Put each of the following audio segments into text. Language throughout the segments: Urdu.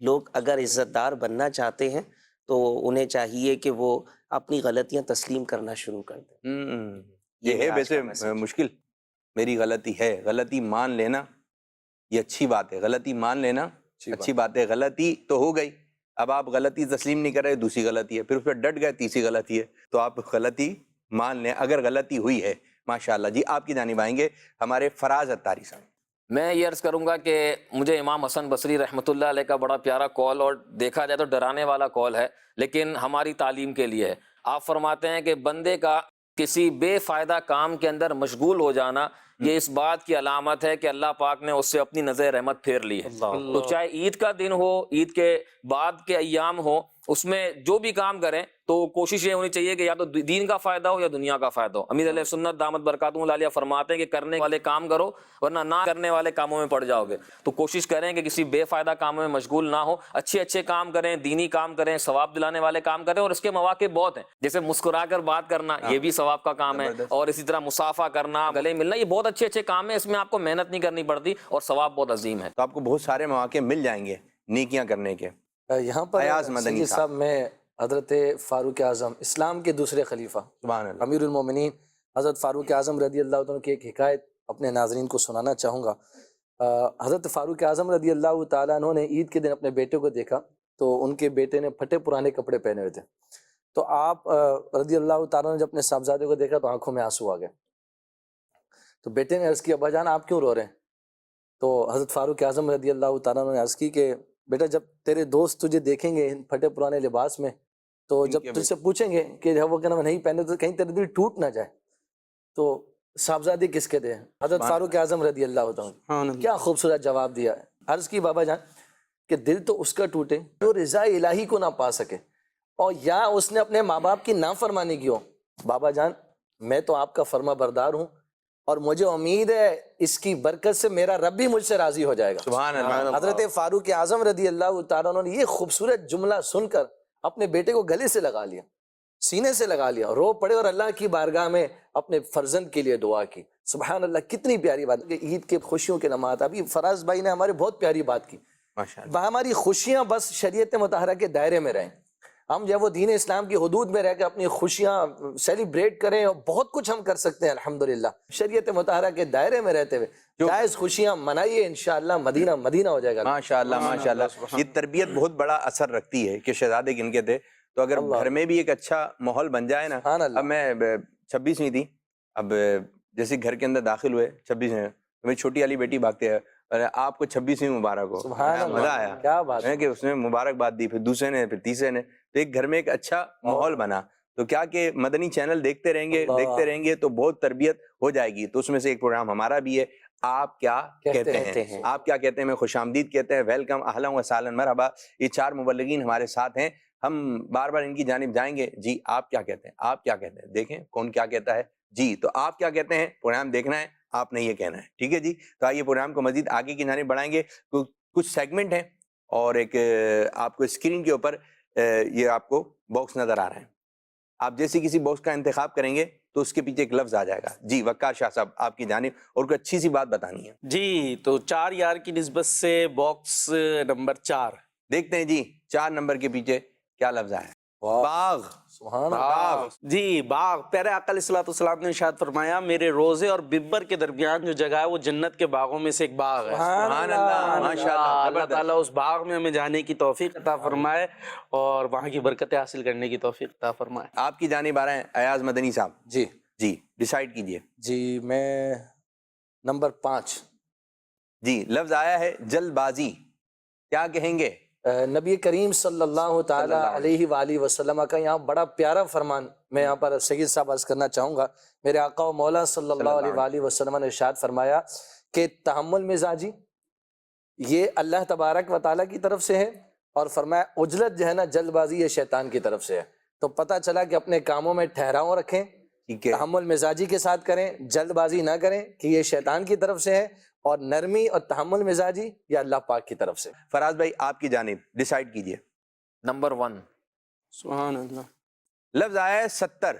لوگ اگر عزت دار بننا چاہتے ہیں تو انہیں چاہیے کہ وہ اپنی غلطیاں تسلیم کرنا شروع کر دیں. یہ ہے آج کا ویسے میسج. مشکل، میری غلطی ہے، غلطی مان لینا یہ اچھی بات ہے، غلطی مان لینا اچھی بات ہے. غلطی تو ہو گئی، اب آپ غلطی تسلیم نہیں کر رہے، دوسری غلطی ہے، پھر اس پہ ڈٹ گئے، تیسری غلطی ہے. تو آپ غلطی مان لیں اگر غلطی ہوئی ہے. ماشاءاللہ. جی آپ کی جانب آئیں گے ہمارے فراز اتاری صاحب. میں یہ عرض کروں گا کہ مجھے امام حسن بصری رحمۃ اللہ علیہ کا بڑا پیارا کال، اور دیکھا جائے تو ڈرانے والا کال ہے لیکن ہماری تعلیم کے لیے ہے. آپ فرماتے ہیں کہ بندے کا کسی بے فائدہ کام کے اندر مشغول ہو جانا یہ اس بات کی علامت ہے کہ اللہ پاک نے اس سے اپنی نظر رحمت پھیر لی ہے. تو چاہے عید کا دن ہو، عید کے بعد کے ایام ہو، اس میں جو بھی کام کریں تو کوشش یہ ہونی چاہیے کہ یا تو دین کا فائدہ ہو یا دنیا کا فائدہ ہو. امیر علیہ سنت دامت برکاتہم العالیہ فرماتے ہیں کہ کرنے والے کام کرو ورنہ نہ کرنے والے کاموں میں پڑ جاؤ گے. تو کوشش کریں کہ کسی بے فائدہ کاموں میں مشغول نہ ہو، اچھے اچھے کام کریں، دینی کام کریں، ثواب دلانے والے کام کریں. اور اس کے مواقع بہت ہیں، جیسے مسکرا کر بات کرنا یہ بھی ثواب کا کام ہے، اور اسی طرح مصافحہ کرنا، گلے ملنا، یہ بہت اچھے اچھے کام ہیں. اس میں آپ کو محنت نہیں کرنی پڑتی اور ثواب بہت عظیم ہے. تو آپ کو بہت سارے مواقع مل جائیں گے نیکیاں کرنے کے. یہاں پر ایاز مدنی سید صاحب میں حضرت فاروق اعظم اسلام کے دوسرے خلیفہ سبحان اللہ. امیر المومنین حضرت فاروق اعظم رضی اللہ عنہ کی ایک حکایت اپنے ناظرین کو سنانا چاہوں گا. حضرت فاروق اعظم رضی اللہ تعالیٰ عنہ نے عید کے دن اپنے بیٹے کو دیکھا تو ان کے بیٹے نے پھٹے پرانے کپڑے پہنے ہوئے تھے. تو آپ رضی اللہ تعالیٰ نے جب اپنے صاحبزادے کو دیکھا تو آنکھوں میں آنسو آ گئے. تو بیٹے نے عرض کی ابا جان آپ کیوں رو رہے ہیں؟ تو حضرت فاروق اعظم رضی اللہ تعالیٰ عنہ نے عرض کی کہ بیٹا جب تیرے دوست تجھے دیکھیں گے ان پھٹے پرانے لباس میں تو جب تجھ سے پوچھیں گے کہ جب وہ کہنا نہیں پہنے تو کہیں تیرے دل ٹوٹ نہ جائے تو صاحبزادے کس کے تھے؟ حضرت فاروق اعظم رضی اللہ تعالیٰ. کیا خوبصورت جواب دیا ہے. عرض کی بابا جان کہ دل تو اس کا ٹوٹے جو رضا الہی کو نہ پا سکے اور یا اس نے اپنے ماں باپ کی نافرمانی کی ہو. بابا جان میں تو آپ کا فرما بردار ہوں اور مجھے امید ہے اس کی برکت سے میرا رب بھی مجھ سے راضی ہو جائے گا. سبحان اللہ. حضرت فاروق اعظم رضی اللہ تعالیٰ عنہ نے یہ خوبصورت جملہ سن کر اپنے بیٹے کو گلے سے لگا لیا، سینے سے لگا لیا، رو پڑے اور اللہ کی بارگاہ میں اپنے فرزند کے لیے دعا کی. سبحان اللہ. کتنی پیاری بات کہ عید کے خوشیوں کے لمحات. ابھی فراز بھائی نے ہمارے بہت پیاری بات کی. ماشاءاللہ. ہماری خوشیاں بس شریعت مطہرہ کے دائرے میں رہیں، ہم جب وہ دین اسلام کی حدود میں رہ کے اپنی خوشیاں سیلیبریٹ کریں اور بہت کچھ ہم کر سکتے ہیں الحمدللہ شریعت مطہرہ کے دائرے میں رہتے ہوئے. جائز خوشیاں منائیے، انشاءاللہ مدینہ مدینہ ہو جائے گا. ماشاءاللہ ماشاءاللہ. یہ تربیت بہت بڑا اثر رکھتی ہے کہ شہزادے گن کے تھے تو اگر گھر میں بھی ایک اچھا ماحول بن جائے نا. اب میں 26ویں تھی، اب جیسے گھر کے اندر داخل ہوئے 26ویں، میری چھوٹی والی بیٹی بھاگتے ہیں آپ کو 26ویں مبارک ہو. مزہ آیا، کیا بات ہے کہ اس نے مبارکباد دی، پھر دوسرے نے، پھر تیسرے نے. تو ایک گھر میں ایک اچھا ماحول بنا. تو کیا کہ مدنی چینل دیکھتے رہیں گے تو بہت تربیت ہو جائے گی. تو اس میں سے ایک پروگرام ہمارا بھی ہے، آپ کیا کہتے ہیں. آپ کیا کہتے ہیں میں خوش آمدید کہتے ہیں، ویلکم، اہلا و سہلا مرحبا. یہ 4 مبلغین ہمارے ساتھ ہیں، ہم بار بار ان کی جانب جائیں گے. جی آپ کیا کہتے ہیں، آپ کیا کہتے ہیں، دیکھیں کون کیا کہتا ہے. جی تو آپ کیا کہتے ہیں پروگرام دیکھنا ہے، آپ نے یہ کہنا ہے. ٹھیک ہے جی. تو آئیے پروگرام کو مزید آگے کی جانب بڑھائیں گے. کچھ سیگمنٹ ہیں اور ایک آپ کو اسکرین کے اوپر یہ آپ کو باکس نظر آ رہے ہیں. آپ جیسے کسی باکس کا انتخاب کریں گے تو اس کے پیچھے ایک لفظ آ جائے گا. جی وقار شاہ صاحب آپ کی جانب اور کوئی اچھی سی بات بتانی ہے. جی تو 4 یار کی نسبت سے باکس نمبر 4 دیکھتے ہیں جی 4 نمبر کے پیچھے کیا لفظ آیا ہے. باغ. سبحان اللہ. باغ. جی باغ. پیارے آقا علیہ الصلوۃ والسلام نے ارشاد فرمایا میرے روزے اور ببر کے درمیان جو جگہ ہے وہ جنت کے باغوں میں سے ایک باغ ہے. سبحان اللہ ماشاءاللہ. اللہ تعالیٰ اس باغ میں ہمیں جانے کی توفیق عطا فرمائے اور وہاں کی برکتیں حاصل کرنے کی توفیق عطا فرمائے. آپ کی جانب آ رہے ہیں ایاز مدنی صاحب. جی ڈیسائیڈ کیجئے. جی میں نمبر 5. جی لفظ آیا ہے جلد بازی. کیا کہیں گے؟ نبی کریم صلی اللہ تعالی علیہ وآلہ وسلم کا یہاں بڑا پیارا فرمان میں یہاں پر سید صاحب عرض کرنا چاہوں گا. میرے آقا و مولا صلی اللہ علیہ وآلہ وسلم نے ارشاد فرمایا کہ تحمل مزاجی یہ اللہ تبارک و تعالیٰ کی طرف سے ہے اور فرمایا عجلت جو ہے نا جلد بازی یہ شیطان کی طرف سے ہے. تو پتہ چلا کہ اپنے کاموں میں ٹھہراؤ رکھیں، تحمل مزاجی کے ساتھ کریں، جلد بازی نہ کریں کہ یہ شیطان کی طرف سے ہے، اور نرمی اور تحمل مزاجی یہ اللہ پاک کی طرف سے. فراز بھائی آپ کی جانب ڈیسائیڈ کیجئے. نمبر 1. سبحان اللہ. لفظ آیا ہے 70.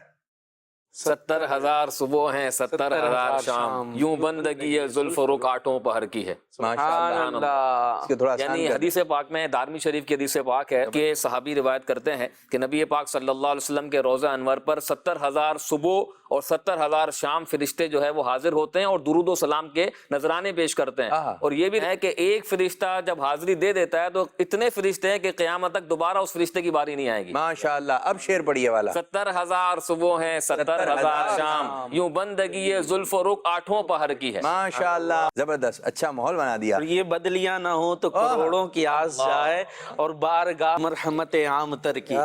70,000 صبح ہیں 70,000 شام، یوں بندگی یہ زلف و رخ آٹھوں پہر کی ہے۔ ماشاءاللہ۔ سبحان اللہ۔ اس کو تھوڑا آسان یعنی کر دیں۔ حدیث پاک میں، دارمی شریف کی حدیث پاک ہے کہ صحابی روایت کرتے ہیں کہ نبی پاک صلی اللہ علیہ وسلم کے روضہ انور پر 70,000 صبح اور 70,000 شام فرشتے جو ہے وہ حاضر ہوتے ہیں اور درود و سلام کے نذرانے پیش کرتے ہیں۔ اور یہ بھی ہے کہ ایک فرشتہ جب حاضری دے دیتا ہے تو اتنے فرشتے ہیں کہ قیامت تک دوبارہ اس فرشتے کی باری نہیں آئے گی۔ ماشاءاللہ۔ اب شعر پڑھیے والا۔ 70,000 صبح ہیں 70,000 شام، یوں بندگی یہ زلف و رخ آٹھوں پہر کی ہے۔ ماشاءاللہ، زبردست، اچھا ماحول بنا دیا۔ اور یہ بدلیاں نہ ہو تو کروڑوں کی آس جائے اور بارگاہ مرحمت عام تر کی۔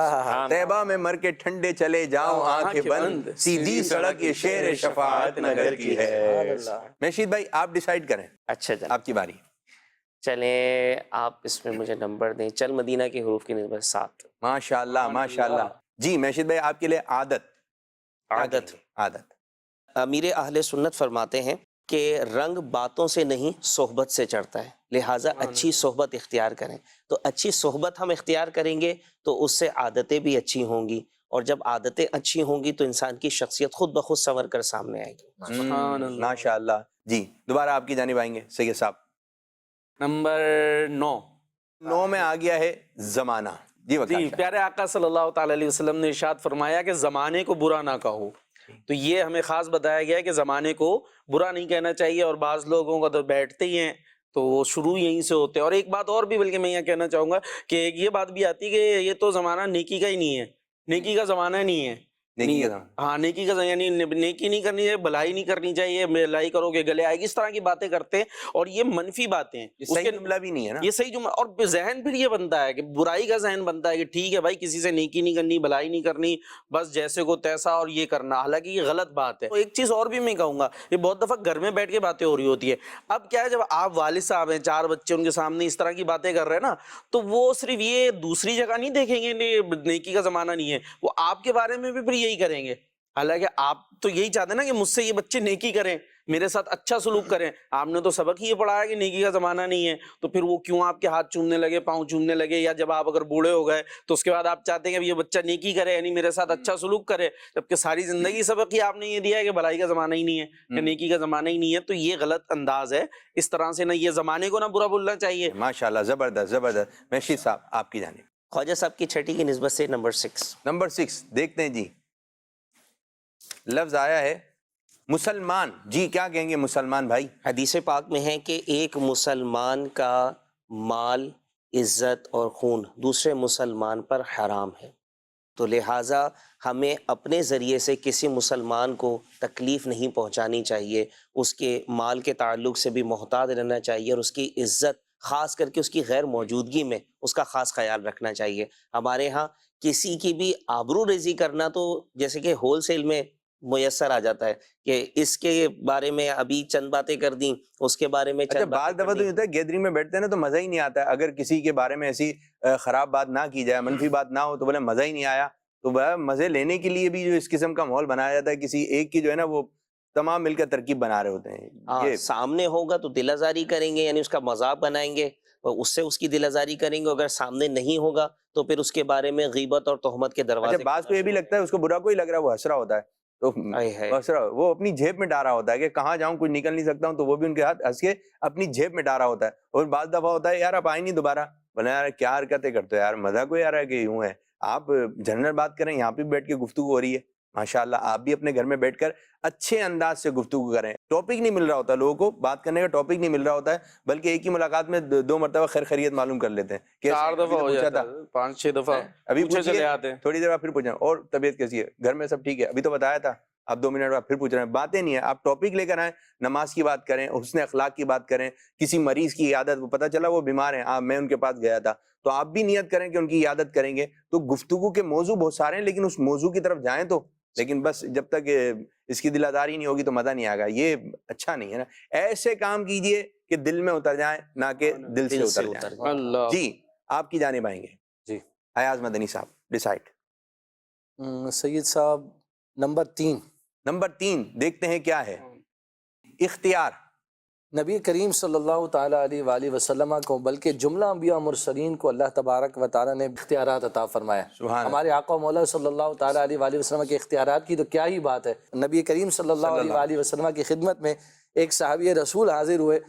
طیبہ میں مر کے ٹھنڈے چلے جاؤں آنکھیں بند، سیدھی سڑک یہ شیر شفاعت نگر کی ہے۔ مشید بھائی آپ ڈیسائیڈ کریں، اچھا جناب، آپ کی باری۔ چلیں آپ اس میں مجھے نمبر دیں، چل مدینہ کے حروف کی نسبت 7۔ ماشاءاللہ ماشاءاللہ۔ جی مشید بھائی آپ کے لیے عادت۔ عادت۔ عادت۔ امیر اہل سنت فرماتے ہیں کہ رنگ باتوں سے نہیں صحبت سے چڑھتا ہے، لہٰذا اچھی صحبت اختیار کریں۔ تو اچھی صحبت ہم اختیار کریں گے تو اس سے عادتیں بھی اچھی ہوں گی، اور جب عادتیں اچھی ہوں گی تو انسان کی شخصیت خود بخود سنور کر سامنے آئے گی۔ سبحان اللہ۔ ماشاءاللہ۔ جی دوبارہ آپ کی جانب آئیں گے سید صاحب۔ نمبر 9۔ 9 میں آ گیا ہے زمانہ۔ جی جی وقار پیارے آقا صلی اللہ تعالی علیہ وسلم نے ارشاد فرمایا کہ زمانے کو برا نہ کہو۔ تو یہ ہمیں خاص بتایا گیا ہے کہ زمانے کو برا نہیں کہنا چاہیے، اور بعض لوگوں کا تو بیٹھتے ہی ہیں تو وہ شروع یہیں سے ہوتے ہیں۔ اور ایک بات اور بھی بلکہ میں یہ کہنا چاہوں گا کہ یہ بات بھی آتی ہے کہ یہ تو زمانہ نیکی کا ہی نہیں ہے، نیکی کا زمانہ نہیں ہے۔ نیکی کا زمانہ۔ ہاں نیکی کا یعنی نیکی نہیں کرنی چاہیے، بھلائی نہیں کرنی چاہیے، بھلائی کرو گے گلے آئے گی، اس طرح کی باتیں کرتے ہیں، اور یہ منفی باتیں ہیں۔ یہ صحیح جملہ بھی نہیں ہے نا۔ یہ صحیح جملہ، اور ذہن پھر یہ بنتا ہے کہ برائی کا ذہن بنتا ہے کہ ٹھیک ہے بھائی کسی سے نیکی نہیں کرنی، بھلائی نہیں کرنی، بس جیسے کو تیسا، اور یہ کرنا، حالانکہ یہ غلط بات ہے۔ تو ایک چیز اور بھی میں کہوں گا، یہ بہت دفعہ گھر میں بیٹھ کے باتیں ہو رہی ہوتی ہے۔ اب کیا ہے، جب آپ والد صاحب ہیں، 4 بچے ان کے سامنے اس طرح کی باتیں کر رہے ہیں نا، تو وہ صرف یہ دوسری جگہ نہیں دیکھیں گے نیکی کا زمانہ نہیں ہے، وہ آپ کے بارے میں بھی پھر یہی کریں گے۔ حالانکہ آپ تو یہی چاہتے ہیں نا کہ مجھ سے یہ بچے نیکی کریں، میرے ساتھ اچھا سلوک کریں۔ آپ نے تو سبق ہی یہ پڑھایا کہ نیکی کا زمانہ نہیں ہے، تو پھر وہ کیوں آپ کے ہاتھ چومنے لگے، پاؤں چومنے لگے، یا جب آپ اگر بوڑھے ہو گئے تو اس کے بعد آپ چاہتے ہیں کہ یہ بچہ نیکی کرے، یعنی میرے ساتھ اچھا سلوک کرے، جبکہ ساری زندگی سبق ہی آپ نے یہ دیا ہے کہ بھلائی کا زمانہ ہی نہیں ہے، کہ نیکی کا زمانہ ہی نہیں ہے۔ تو یہ غلط انداز ہے، اس طرح سے نہ یہ زمانے کو نہ برا بولنا چاہیے۔ ماشاءاللہ، زبردست زبردست۔ مشید صاحب آپ کی جانب۔ خواجہ صاحب کی چھٹی کی نسبت سے نمبر 6۔ نمبر 6 دیکھتے ہیں جی۔ لفظ آیا ہے مسلمان۔ جی کیا کہیں گے مسلمان بھائی؟ حدیث پاک میں ہے کہ ایک مسلمان کا مال، عزت اور خون دوسرے مسلمان پر حرام ہے، تو لہٰذا ہمیں اپنے ذریعے سے کسی مسلمان کو تکلیف نہیں پہنچانی چاہیے، اس کے مال کے تعلق سے بھی محتاط رہنا چاہیے، اور اس کی عزت خاص کر کے اس کی غیر موجودگی میں اس کا خاص خیال رکھنا چاہیے۔ ہمارے ہاں کسی کی بھی آبرو ریزی کرنا تو جیسے کہ ہول سیل میں میسر آ جاتا ہے کہ اس کے بارے میں ابھی چند باتیں کر دیں، اس کے بارے میں اچھا چند بعض باتیں دفعہ کر تو دیں۔ ہوتا ہے گیدرنگ میں بیٹھتے ہیں نا تو مزہ ہی نہیں آتا ہے، اگر کسی کے بارے میں ایسی خراب بات نہ کی جائے، منفی بات نہ ہو تو بولے مزہ ہی نہیں آیا۔ تو مزے لینے کے لیے بھی جو اس قسم کا ماحول بنایا جاتا ہے، کسی ایک کی جو ہے نا وہ تمام مل کر ترکیب بنا رہے ہوتے ہیں۔ ہاں، یہ سامنے ہوگا تو دل آزاری کریں گے، یعنی اس کا مذاق بنائیں گے اور اس سے اس کی دل آزاری کریں گے، اگر سامنے نہیں ہوگا تو پھر اس کے بارے میں غیبت اور تہمت کے دروازے۔ اچھا بعض کو یہ بھی لگتا ہے اس کو برا کوئی لگ رہا ہے، وہ ہنس رہا ہوتا ہے، تو ہنس رہا، وہ اپنی جیب میں ڈال رہا ہوتا ہے کہ کہاں جاؤں کچھ نکل نہیں سکتا ہوں، تو وہ بھی ان کے ہاتھ ہنس کے اپنی جیب میں ڈال رہا ہوتا ہے۔ اور بعض دفعہ ہوتا ہے یار آپ آئیں نہیں دوبارہ، بولے یار کیا حرکتیں کرتے ہو یار، مزہ کوئی آ رہا ہے کہ یوں ہے۔ آپ جنرل بات کریں، یہاں پہ بیٹھ کے گفتگو ہو رہی ہے، ماشاءاللہ آپ بھی اپنے گھر میں بیٹھ کر اچھے انداز سے گفتگو کریں۔ ٹاپک نہیں مل رہا ہوتا لوگوں کو، بات کرنے کا ٹاپک نہیں مل رہا ہوتا ہے، بلکہ ایک ہی ملاقات میں 2 مرتبہ خیر خیریت معلوم کر لیتے ہیں۔ 4 دفعہ ہو جاتا ہے، 5-6 دفعہ ابھی پوچھے چلے پوچھیے، آتے ہیں۔ تھوڑی دیر بعد پھر پوچھیں اور طبیعت کیسی ہے، گھر میں سب ٹھیک ہے، ابھی تو بتایا تھا، اب 2 منٹ بعد پھر پوچھ رہے ہیں۔ باتیں نہیں ہے، آپ ٹاپک لے کر آئیں، نماز کی بات کریں، حسن اخلاق کی بات کریں، کسی مریض کی عیادت، وہ پتہ چلا وہ بیمار ہیں، میں ان کے پاس گیا تھا، تو آپ بھی نیت کریں کہ ان کی عیادت کریں گے۔ تو گفتگو کے موضوع بہت سارے ہیں، لیکن اس موضوع کی طرف جائیں تو، لیکن بس جب تک اس کی دل آزاری نہیں ہوگی تو مزہ نہیں آئے گا، یہ اچھا نہیں ہے نا۔ ایسے کام کیجئے کہ دل میں اتر جائیں، نہ کہ دل سے اتر جائیں۔ اللہ جی آپ کی جانب آئیں گے جی ایاز مدنی صاحب، ڈیسائیڈ۔ سید صاحب نمبر 3۔ نمبر 3 دیکھتے ہیں کیا ہے۔ اختیار۔ نبی کریم صلی اللہ تعالیٰ علیہ وآلہ وسلم کو بلکہ جملہ انبیاء مرسلین کو اللہ تبارک و تعالیٰ نے اختیارات عطا فرمایا. ہمارے آقا مولا صلی اللہ تعالیٰ علیہ وآلہ وسلم کے اختیارات کی تو کیا ہی بات ہے. نبی کریم صلی اللہ علیہ وآلہ وسلم کی خدمت میں ایک صحابی رسول حاضر ہوئے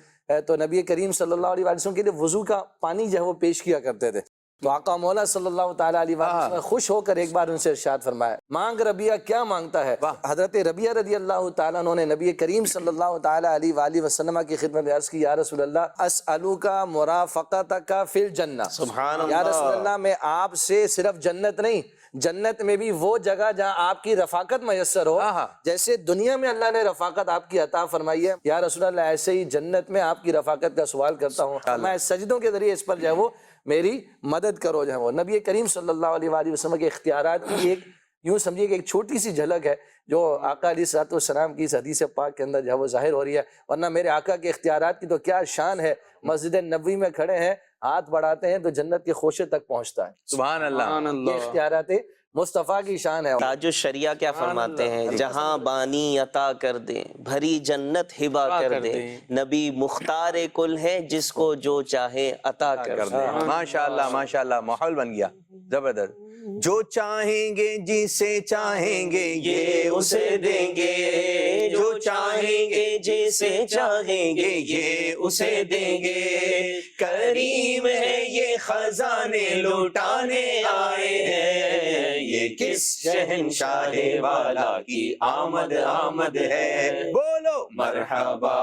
تو نبی کریم صلی اللہ علیہ وآلہ وسلم کے لیے وضو کا پانی جو ہے وہ پیش کیا کرتے تھے. تو آقا مولا صلی اللہ تعالیٰ علیہ وآلہ وسلم خوش ہو کر ایک بار ان سے ارشاد فرمایا، مانگ ربیہ کیا مانگتا ہے؟ حضرت ربیہ رضی اللہ تعالیٰ عنہ نے نبی کریم صلی اللہ تعالیٰ علیہ وآلہ وسلم کی خدمت میں عرض کی، یا رسول اللہ اسألوک مرافقتک فی الجنہ. سبحان اللہ. یا رسول اللہ میں آپ سے صرف جنت نہیں، جنت میں بھی وہ جگہ جہاں آپ کی رفاقت میسر ہو، جیسے دنیا میں اللہ نے رفاقت آپ کی عطا فرمائی ہے، یا رسول اللہ ایسے ہی جنت میں آپ کی رفاقت کا سوال کرتا ہوں، میں سجدوں کے ذریعے اس پر جو ہے وہ میری مدد کرو. جو ہے وہ نبی کریم صلی اللہ علیہ وآلہ وسلم کے اختیارات کی ایک یوں سمجھیے کہ ایک چھوٹی سی جھلک ہے جو آقا علیہ الصلوۃ والسلام کی اس حدیث پاک کے اندر جو ہے وہ ظاہر ہو رہی ہے. ورنہ میرے آقا کے اختیارات کی تو کیا شان ہے، مسجد نبوی میں کھڑے ہیں، ہاتھ بڑھاتے ہیں تو جنت کے خوشے تک پہنچتا ہے. سبحان اللہ. یہ اختیارات مصطفیٰ کی شان ہے. تاج الشریعہ کیا فرماتے ہیں؟ جہاں بانی عطا کر دے، بھری جنت ہبا کر دے، نبی مختار کل ہے جس کو جو چاہے عطا کر دے. ماشاءاللہ ماشاءاللہ، ماحول بن گیا زبردست. جو چاہیں گے جسے چاہیں گے یہ اسے دیں گے، جو چاہیں گے جسے چاہیں گے یہ اسے دیں گے، کریم ہے یہ خزانے لوٹانے آئے ہیں، یہ کس شہنشاہ والا کی آمد آمد ہے، بولو مرحبا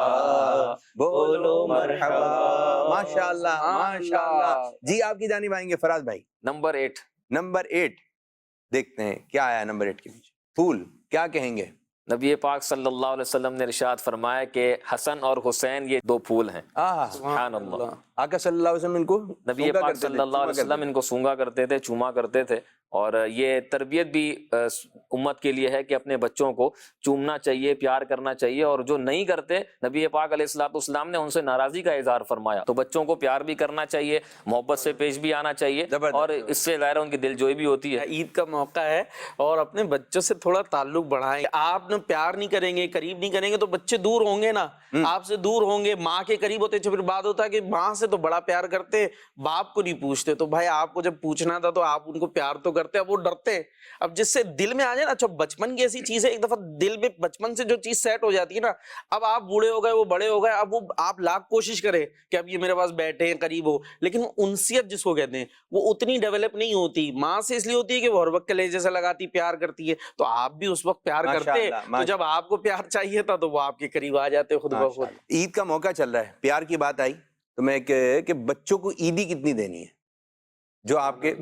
بولو مرحبا. ماشاءاللہ ماشاءاللہ. جی آپ کی جانب آئیں گے فراز بھائی. نمبر 8. نمبر 8 دیکھتے ہیں کیا آیا نمبر 8 کے پیچھے. پھول کیا کہیں گے؟ نبی پاک صلی اللہ علیہ وسلم نے ارشاد فرمایا کہ حسن اور حسین یہ 2 پھول ہیں. سبحان اللہ. آقا صلی اللہ علیہ وسلم ان کو نبی پاک صلی اللہ علیہ وسلم ان کو سونگا کرتے تھے، چوما کرتے تھے. اور یہ تربیت بھی امت کے لیے ہے کہ اپنے بچوں کو چومنا چاہیے، پیار کرنا چاہیے. اور جو نہیں کرتے، نبی پاک علیہ الصلوۃ والسلام نے ان سے ناراضی کا اظہار فرمایا. تو بچوں کو پیار بھی کرنا چاہیے، محبت سے پیش بھی آنا چاہیے، اور اس سے ظاہر ان کی دلجوئی بھی ہوتی ہے. عید کا موقع ہے اور اپنے بچوں سے تھوڑا تعلق بڑھائیں. آپ نے پیار نہیں کریں گے، قریب نہیں کریں گے تو بچے دور ہوں گے نا، آپ سے دور ہوں گے. ماں کے قریب ہوتے پھر بات ہوتا ہے کہ ماں سے تو بڑا پیار کرتے، باپ کو نہیں پوچھتے. تو بھائی آپ کو جب پوچھنا تھا تو آپ ان کو پیار تو کرتے، اب وہ ڈرتے ہیں. اب جس سے دل میں آ جائے نا، اچھا بچپن کی ایسی چیز ہے، ایک دفعہ دل میں بچپن سے جو چیز سیٹ ہو جاتی ہے نا، اب آپ بوڑھے ہو گئے، وہ بڑے ہو گئے، اب وہ آپ لاکھ کوشش کریں کہ اب یہ میرے پاس بیٹھے ہیں، قریب ہو، لیکن انسیت جس کو کہتے ہیں وہ اتنی ڈیولپ نہیں ہوتی. ماں سے اس لیے ہوتی ہے کہ وہ ہر وقت کلیجے سے لگاتی، پیار کرتی ہے. تو آپ بھی اس وقت پیار کرتے، تو جب آپ کو پیار چاہیے تھا تو وہ آپ کے قریب آ جاتے خود بخود. عید کا موقع چل رہا ہے، پیار کی بات آئی تو میں کہ بچوں کو عیدی کتنی دینی ہے؟ جو آپ کے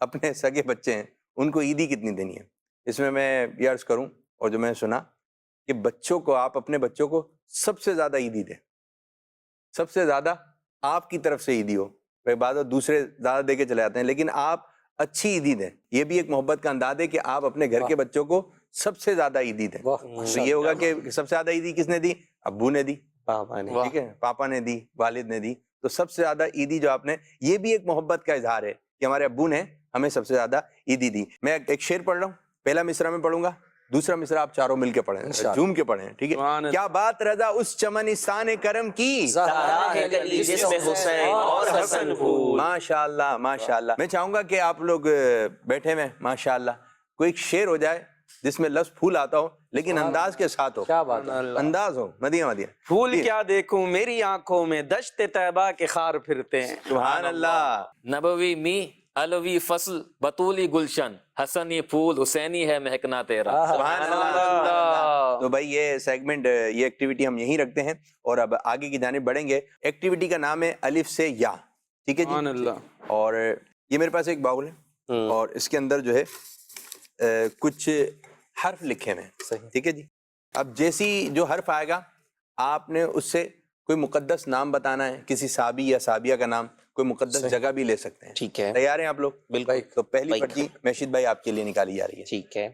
اپنے سگے بچے ہیں ان کو عیدی کتنی دینی ہے؟ اس میں یہ عرض کروں اور جو میں نے سنا کہ بچوں کو، آپ اپنے بچوں کو سب سے زیادہ عیدی دیں، سب سے زیادہ آپ کی طرف سے عیدی ہو. بعض دوسرے زیادہ دے کے چلے جاتے ہیں، لیکن آپ اچھی عیدی دیں. یہ بھی ایک محبت کا انداز ہے کہ آپ اپنے گھر کے بچوں کو سب سے زیادہ عیدی دیں. تو یہ ہوگا کہ سب سے زیادہ عیدی کس نے دی؟ ابو نے دی، پاپا نے، ٹھیک ہے، پاپا نے دی، والد نے دی. تو سب سے زیادہ عیدی جو آپ نے، یہ بھی ایک محبت کا اظہار ہے کہ ہمارے ابو نے ہمیں سب سے زیادہ عیدی دی. میں ایک شعر پڑھ رہا ہوں، پہلا مصرع میں پڑھوں گا، دوسرا مصرع آپ چاروں مل کے پڑھیں، جھوم کے پڑھیں، ٹھیک ہے؟ کیا بات رضا اس چمنستان کرم کی، جس میں حسین اور حسن پھول. ماشاءاللہ ماشاءاللہ. میں چاہوں گا کہ آپ لوگ بیٹھے میں ماشاءاللہ کوئی ایک شعر ہو جائے جس میں لفظ پھول آتا ہو لیکن انداز کے ساتھ ہو. کیا بات ہے، انداز ہو مدینہ مدینہ. پھول کیا دیکھوں میری آنکھوں میں، دشت طیبہ کے خار پھرتے ہیں. سبحان اللہ. نبوی می علوی فصل بطولی گلشن، حسنی پھول حسینی ہے مہکنا تیرا. سبحان اللہ. تو بھائی یہ سیگمنٹ، یہ ایکٹیویٹی ہم یہیں رکھتے ہیں اور اب آگے کی جانب بڑھیں گے. ایکٹیویٹی کا نام ہے الف سے یا، ٹھیک ہے جی؟ اور یہ میرے پاس ایک باؤل ہے اور اس کے اندر جو ہے کچھ حرف لکھے ہوئے ہیں، ٹھیک ہے جی؟ اب جیسی جو حرف آئے گا آپ نے اس سے کوئی مقدس نام بتانا ہے، کسی صحابی یا صحابیہ کا نام، کوئی مقدس جگہ بھی لے سکتے ہیں. ٹھیک ہے، تیار ہیں آپ لوگ؟ بالکل. تو پہلی پرچی میشید بھائی آپ کے لیے نکالی جا رہی ہے. ٹھیک ہے.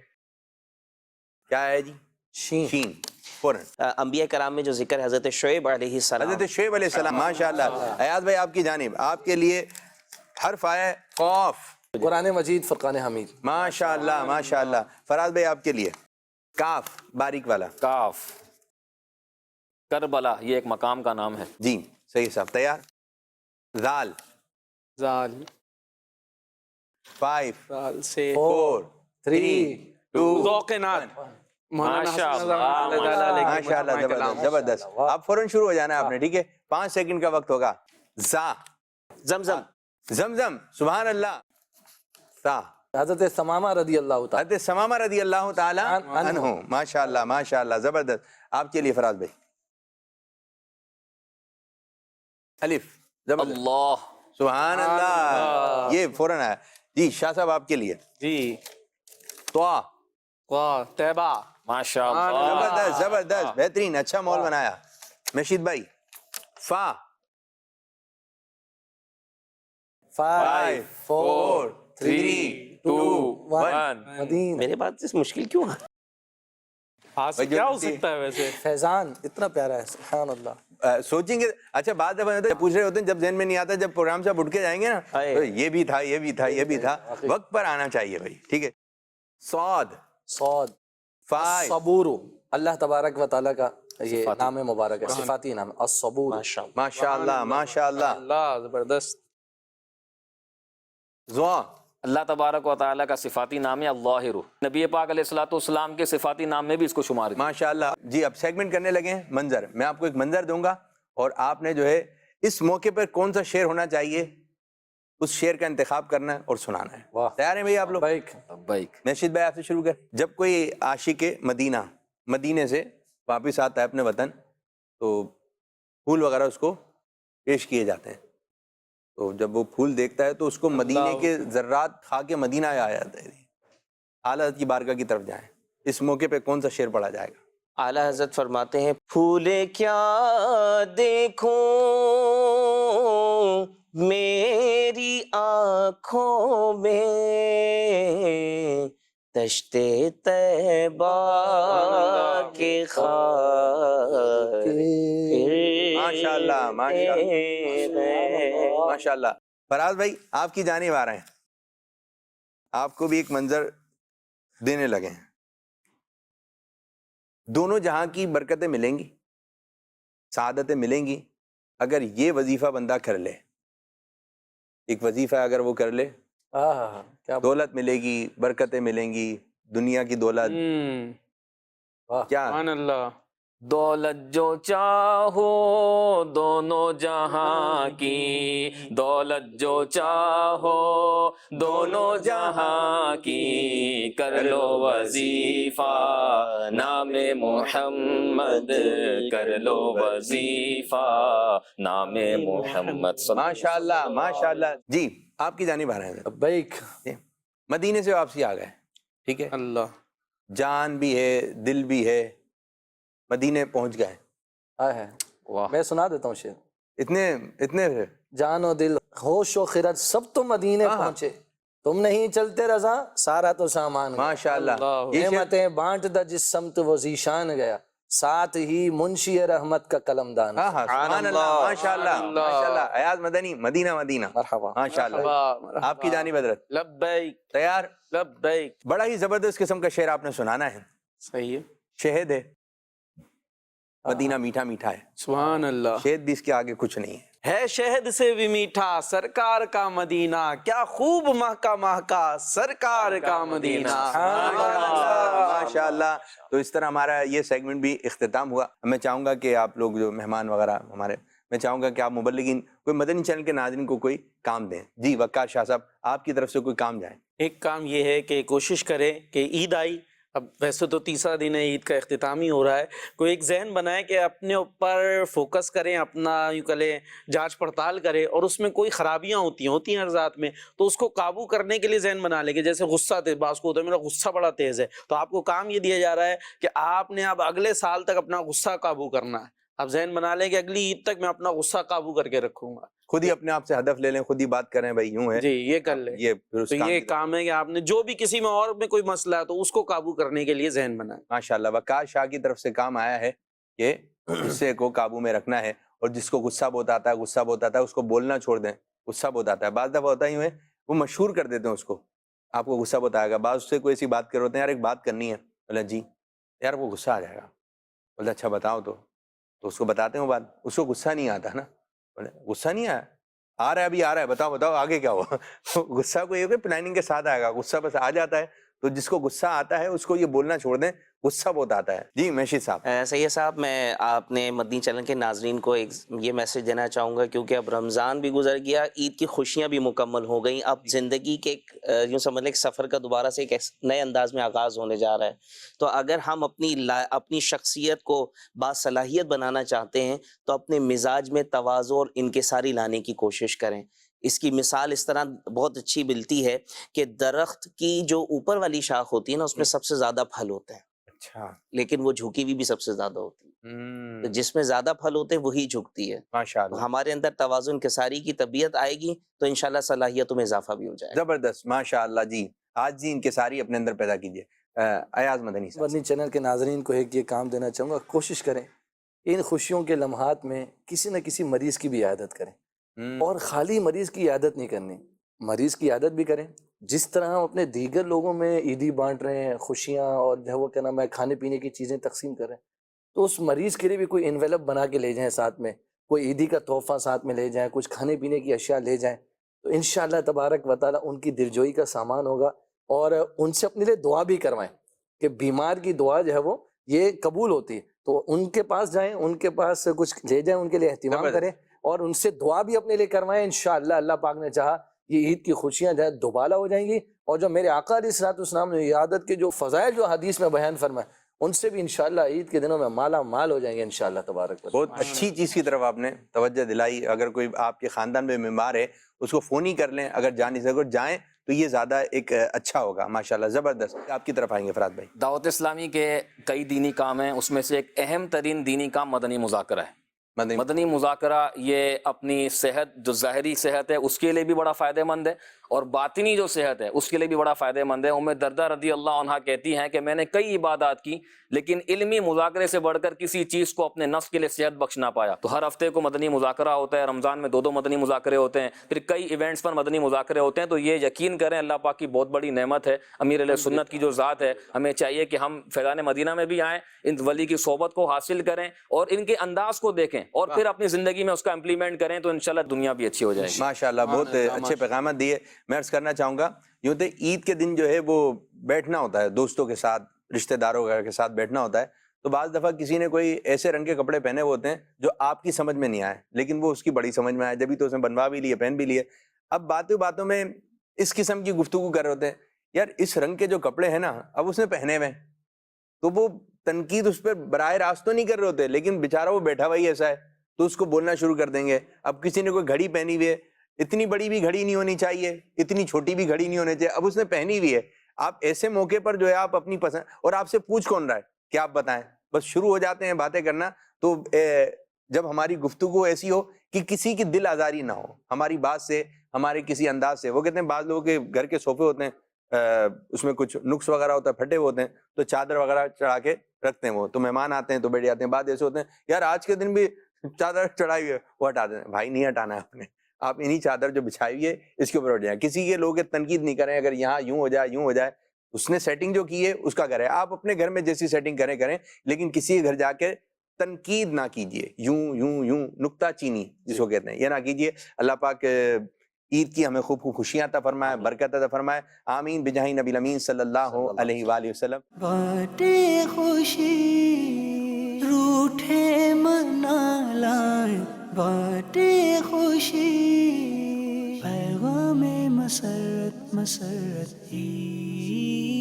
کیا ہے جی؟ شین. فوراً انبیاء کرام میں جو ذکر ہے حضرت شعیب علیہ السلام. حضرت شعیب علیہ السلام. ماشاءاللہ. ایاز بھائی آپ کی جانب، آپ کے لیے حرف آیا ہے قاف. قرآن مجید فرقان حمید. ماشاءاللہ ماشاءاللہ. فراز بھائی آپ کے لیے کاف، باریک والا. کاف. کربلا یہ ایک مقام کا نام ہے. جی صحیح صاحب. تیار؟ زال. زال. 5 زال سے 4 3 2 ذوقنات. ماشاء اللہ، ماشاء اللہ، زبردست زبردست. آپ فوراً شروع ہو جانا ہے آپ نے، ٹھیک ہے؟ 5 سیکنڈ کا وقت ہوگا. زا. زمزم. زمزم. سبحان اللہ. سا. حضرت ثمامہ رضی اللہ تعالیٰ. حضرت ثمامہ رضی اللہ تعالی عنہ. ماشاء اللہ ماشاء اللہ، زبردست. آپ کے لیے فراز بھائی. الف. زبردست. اللہ. سبحان اللہ، یہ فوراً آیا. جی شاہ صاحب آپ کے لیے. جی. طا. واہ طیبہ. ماشاء اللہ. زبردست زبردست، بہترین، اچھا ماحول بنایا. مشید بھائی. فا. 5 4 3 2 1. مدین. میرے بات سے مشکل کیوں ہے؟ ہاتھ سے کیا ہو سکتا ہے ویسے؟ فیضان اتنا پیارا ہے، سبحان اللہ. سوچیں گے. اچھا بعض دفعہ پوچھ رہے ہوتے ہیں، جب ذہن میں نہیں آتا، جب پروگرام سے اٹھ کے جائیں گے نا تو یہ بھی تھا یہ بھی تھا یہ بھی تھا. وقت پر آنا چاہیے بھائی، ٹھیک ہے؟ صاد. صاد. 5 صبور. اللہ تبارک و تعالیٰ کا یہ نام مبارک ہے، صفاتی نام ہے الصبور. ماشاء اللہ ماشاء اللہ. اللہ زبردست. زوا. اللہ تبارک و تعالیٰ کا صفاتی نام ہے الظاہر. نبی پاک علیہ الصلوۃ والسلام کے صفاتی نام میں بھی اس کو شمار کیا. ماشاء اللہ. جی اب سیگمنٹ کرنے لگے ہیں. منظر. میں آپ کو ایک منظر دوں گا اور آپ نے جو ہے اس موقع پر کون سا شعر ہونا چاہیے اس شعر کا انتخاب کرنا ہے اور سنانا ہے. واہ. تیار ہیں بھائی آپ لوگ؟ بائک. بائک. نشید بھائی آپ سے شروع کر. جب کوئی عاشق مدینہ مدینے سے واپس آتا ہے اپنے وطن تو پھول وغیرہ اس کو پیش کیے جاتے ہیں. تو جب وہ پھول دیکھتا ہے تو اس کو مدینے کے ذرات کھا کے مدینہ آیا جاتا ہے. اعلیٰ حضرت کی بارگاہ کی طرف جائیں. اس موقع پہ کون سا شعر پڑھا جائے گا؟ اعلیٰ حضرت فرماتے ہیں پھولے کیا دیکھوں میری آنکھوں میں دشتے طیبہ کے خاک ماشاء اللہ ماشاء اللہ ماشاء اللہ. فراز بھائی آپ کی جانب آ رہے ہیں، آپ کو بھی ایک منظر دینے لگے ہیں. دونوں جہاں کی برکتیں ملیں گی، سعادتیں ملیں گی اگر یہ وظیفہ بندہ کر لے. ایک وظیفہ اگر وہ کر لے، کیا دولت ملے گی، برکتیں ملیں گی، دنیا کی دولت. کیا سبحان اللہ. دولت جو چاہو دونوں جہاں کی، دولت جو چاہو دونوں جہاں کی، کر لو وظیفہ نام محمد، کر لو وظیفہ نام محمد. ماشاء اللہ ماشاء اللہ. جی آپ کی جانب آ رہے ہیں. بائک. مدینے سے واپسی آ گئے، ٹھیک ہے؟ اللہ. جان بھی ہے دل بھی ہے، مدینے پہنچ گئے. واہ. میں سنا دیتا ہوں شعر. اتنے جان و دل ہوش و خرد سب تو مدینے پہنچے، تم نہیں چلتے رضا سارا تو سامان گیا. ماشاء اللہ. اللہ. یہ شعر- نعمتیں بانٹ دا جس سمت وہ ذیشان گیا، ساتھ ہی منشی رحمت کا قلم دان. ہاں ہاں سبحان اللہ ماشاء اللہ ماشاء اللہ. ایاز مدنی مدینہ مدینہ. مرحبا. ماشاء اللہ. آپ کی جانب حضرت. لبیک تیار؟ لبیک. بڑا ہی زبردست قسم کا شعر آپ نے سنانا ہے. صحیح ہے. شہد ہے، مدینہ میٹھا میٹھا ہے، سبحان اللہ. شہد بھی اس کے آگے کچھ نہیں ہے. شہد سے بھی میٹھا سرکار کا مدینہ، کیا خوب مہکا مہکا سرکار کا مدینہ. ماشاء اللہ. تو اس طرح ہمارا یہ سیگمنٹ بھی اختتام ہوا. میں چاہوں گا کہ آپ لوگ جو مہمان وغیرہ ہمارے، میں چاہوں گا کہ آپ مبلغین کوئی مدنی چینل کے ناظرین کو کوئی کام دیں. جی وقار شاہ صاحب آپ کی طرف سے کوئی کام جائیں. ایک کام یہ ہے کہ کوشش کریں کہ عید آئی، اب ویسے تو تیسرا دن ہے، عید کا اختتام ہی ہو رہا ہے، کوئی ایک ذہن بنائے کہ اپنے اوپر فوکس کریں، اپنا یوں کریں جانچ پڑتال کریں، اور اس میں کوئی خرابیاں ہوتی ہیں ہر ذات میں، تو اس کو قابو کرنے کے لیے ذہن بنا لیں. کہ جیسے غصہ تیز، بعض کو ہوتا ہے میرا غصہ بڑا تیز ہے، تو آپ کو کام یہ دیا جا رہا ہے کہ آپ نے اب اگلے سال تک اپنا غصہ قابو کرنا ہے. آپ ذہن بنا لیں کہ اگلی عید تک میں اپنا غصہ قابو کر کے رکھوں گا. خود ہی اپنے آپ سے ہدف لے لیں، خود ہی بات کریں بھائی یوں ہے. جی یہ کر لیں. یہ پھر اس تو کام یہ کی طرف. کام ہے کہ آپ نے جو بھی کسی میں اور میں کوئی مسئلہ ہے تو اس کو قابو کرنے کے لیے ذہن بنائیں. ماشاءاللہ. وقار شاہ کی طرف سے کام آیا ہے کہ غصے کو قابو میں رکھنا ہے، اور جس کو غصہ بہت آتا ہے اس کو بولنا چھوڑ دیں. غصہ بہت آتا ہے، بعض دفعہ ہوتا ہی ہے وہ مشہور کر دیتے ہیں اس کو. آپ کو غصہ بہت آئے گا، بعض اس سے کوئی ایسی بات کر ہوتے ہیں، یار ایک بات کرنی ہے، بولا جی، یار وہ غصہ آ جائے گا، بولا اچھا بتاؤ تو. تو اس کو بتاتے ہیں وہ بات، اس کو غصہ نہیں آتا نا، بولے غصہ نہیں آیا، آ رہا ہے ابھی آ رہا ہے، بتاؤ بتاؤ آگے کیا ہوا غصہ کو یہ کہ پلاننگ کے ساتھ آئے گا، غصہ بس آ جاتا ہے. تو جس کو غصہ آتا ہے اس کو یہ بولنا چھوڑ دیں، غصہ بہت آتا ہے. جی میشی صاحب. سید صاحب، میں اپنے مدنی چینل کے ناظرین کو ایک یہ میسج دینا چاہوں گا، کیونکہ اب رمضان بھی گزر گیا، عید کی خوشیاں بھی مکمل ہو گئیں، اب زندگی کے یوں سمجھ لیں ایک سفر کا دوبارہ سے ایک نئے انداز میں آغاز ہونے جا رہا ہے. تو اگر ہم اپنی شخصیت کو باصلاحیت بنانا چاہتے ہیں تو اپنے مزاج میں تواضع اور انکساری لانے کی کوشش کریں. اس کی مثال اس طرح بہت اچھی ملتی ہے کہ درخت کی جو اوپر والی شاخ ہوتی ہے نا، اس میں سب سے زیادہ پھل ہوتے ہیں، اچھا. لیکن وہ جھکی ہوئی بھی سب سے زیادہ ہوتی ہے. تو جس میں زیادہ پھل ہوتے ہیں وہی جھکتی ہے. ماشاء تو اللہ، ہمارے اندر توازن انکساری کی طبیعت آئے گی تو انشاءاللہ صلاحیتوں میں اضافہ بھی ہو جائے گا. زبردست، ماشاء اللہ. جی آج جی انکساری اپنے اندر پیدا کیجیے. ایاز مدنی صاحب. مدنی چینل کے ناظرین کو ایک یہ کام دینا چاہوں گا، کوشش کریں ان خوشیوں کے لمحات میں کسی نہ کسی مریض کی بھی عیادت کریں. اور خالی مریض کی عیادت نہیں کرنی، مریض کی عیادت بھی کریں. جس طرح ہم اپنے دیگر لوگوں میں عیدی بانٹ رہے ہیں، خوشیاں اور جو ہے وہ کیا نام ہے کھانے پینے کی چیزیں تقسیم کر رہے ہیں، تو اس مریض کے لیے بھی کوئی انویلپ بنا کے لے جائیں، ساتھ میں کوئی عیدی کا تحفہ ساتھ میں لے جائیں، کچھ کھانے پینے کی اشیاء لے جائیں. تو انشاءاللہ تبارک و تعالیٰ ان کی دلجوئی کا سامان ہوگا. اور ان سے اپنے لیے دعا بھی کروائیں کہ بیمار کی دعا جو ہے وہ یہ قبول ہوتی ہے. تو ان کے پاس جائیں، ان کے پاس کچھ لے جائیں، ان کے لیے اہتمام کریں اور ان سے دعا بھی اپنے لیے کروائیں. انشاءاللہ اللہ پاک نے چاہا یہ عید کی خوشیاں جو ہے دوبالا ہو جائیں گی. اور جو میرے آقا علیہ الصلوۃ والسلام نے عیادت کے جو فضائل جو حدیث میں بیان فرمائے، ان سے بھی انشاءاللہ عید کے دنوں میں مالا مال ہو جائیں گے انشاءاللہ تبارک و تعالی. بہت اچھی چیز کی طرف آپ نے توجہ دلائی. اگر کوئی آپ کے خاندان میں بیمار ہے اس کو فون ہی کر لیں، اگر جا نہیں سکو جائیں تو یہ زیادہ ایک اچھا ہوگا. ماشاءاللہ زبردست. آپ کی طرف آئیں گے فرات بھائی. دعوت اسلامی کے کئی دینی کام ہیں، اس میں سے ایک اہم ترین دینی کام مدنی مذاکرہ ہے. مدنی مذاکرہ یہ اپنی صحت، جو ظاہری صحت ہے اس کے لیے بھی بڑا فائدہ مند ہے، اور باطنی جو صحت ہے اس کے لیے بھی بڑا فائدہ مند ہے. ام دردہ رضی اللہ عنہا کہتی ہیں کہ میں نے کئی عبادات کی لیکن علمی مذاکرے سے بڑھ کر کسی چیز کو اپنے نفس کے لیے صحت بخش نہ پایا. تو ہر ہفتے کو مدنی مذاکرہ ہوتا ہے، رمضان میں 2 مدنی مذاکرے ہوتے ہیں، پھر کئی ایونٹس پر مدنی مذاکرے ہوتے ہیں. تو یہ یقین کریں اللہ پاک کی بہت بڑی نعمت ہے. امیر علیہ سنت کی جو ذات ہے، ہمیں چاہیے کہ ہم فیضان مدینہ میں بھی آئیں، ان ولی کی صحبت کو حاصل کریں اور ان کے انداز کو دیکھیں اور پھر اپنی زندگی میں اس کا امپلیمنٹ کریں تو انشاءاللہ دنیا بھی اچھی ہو جائے گی. ماشاءاللہ بہت اچھے پیغامات دیے. میں عرض کرنا چاہوں گا یوں تو عید کے دن جو ہے وہ بیٹھنا ہوتا ہے، دوستوں کے ساتھ رشتہ داروں کے ساتھ بیٹھنا ہوتا ہے. تو بعض دفعہ کسی نے کوئی ایسے رنگ کے کپڑے پہنے ہوئے ہوتے ہیں جو آپ کی سمجھ میں نہیں آئے، لیکن وہ اس کی بڑی سمجھ میں آئے، جبھی تو اس نے بنوا بھی لیے، پہن بھی لیے. اب باتوں میں اس قسم کی گفتگو کر رہے ہوتے ہیں، یار اس رنگ کے جو کپڑے ہیں نا اب اس نے پہنے ہوئے، تو وہ تنقید اس پہ براہ راست تو نہیں کر رہے ہوتے، لیکن بیچارہ وہ بیٹھا ہوا ہی ایسا ہے تو اس کو بولنا شروع کر دیں گے. اب کسی نے کوئی گھڑی پہنی ہوئی ہے، اتنی بڑی بھی گھڑی نہیں ہونی چاہیے، اتنی چھوٹی بھی گھڑی نہیں ہونی چاہیے، اب اس نے پہنی ہوئی ہے. آپ ایسے موقع پر جو ہے آپ اپنی پسند، اور آپ سے پوچھ کون رہا ہے کہ آپ بتائیں، بس شروع ہو جاتے ہیں باتیں کرنا. تو جب ہماری گفتگو ایسی ہو کہ کسی کی دل آزاری نہ ہو ہماری بات سے، ہمارے کسی انداز سے. وہ کہتے ہیں بعض لوگوں کے گھر کے صوفے ہوتے ہیں اس میں کچھ نقص وغیرہ ہوتا ہے، پھٹے ہوئے ہوتے ہیں، تو چادر وغیرہ چڑھا کے رکھتے ہیں وہ، تو مہمان آتے ہیں تو بیٹھ جاتے ہیں. بعد ایسے ہوتے ہیں یار آج کے دن بھی چادر چڑھائی ہوئی ہے، وہ ہٹا دیں. بھائی نہیں ہٹانا ہے آپ نے، آپ انہی چادر جو بچھائی ہوئی ہے اس کے اوپر بیٹھ جائیں. کسی کے لوگ تنقید نہیں کریں، اگر یہاں یوں ہو جائے یوں ہو جائے، اس نے سیٹنگ جو کی ہے اس کا کرے. آپ اپنے گھر میں جیسی سیٹنگ کریں، لیکن کسی کے گھر جا کے تنقید نہ کیجیے، یوں نکتہ چینی جس کو کہتے ہیں، یہ نہ کیجیے. اللہ پاک عید کی ہمیں خوب خوشیاں عطا فرمائے، برکت عطا فرمائے. آمین بجاہ نبی الامین صلی اللہ علیہ وآلہ وسلم. بانٹے خوشی روٹھے منا لائیں، بانٹے خوشی پیغام مسرت عید.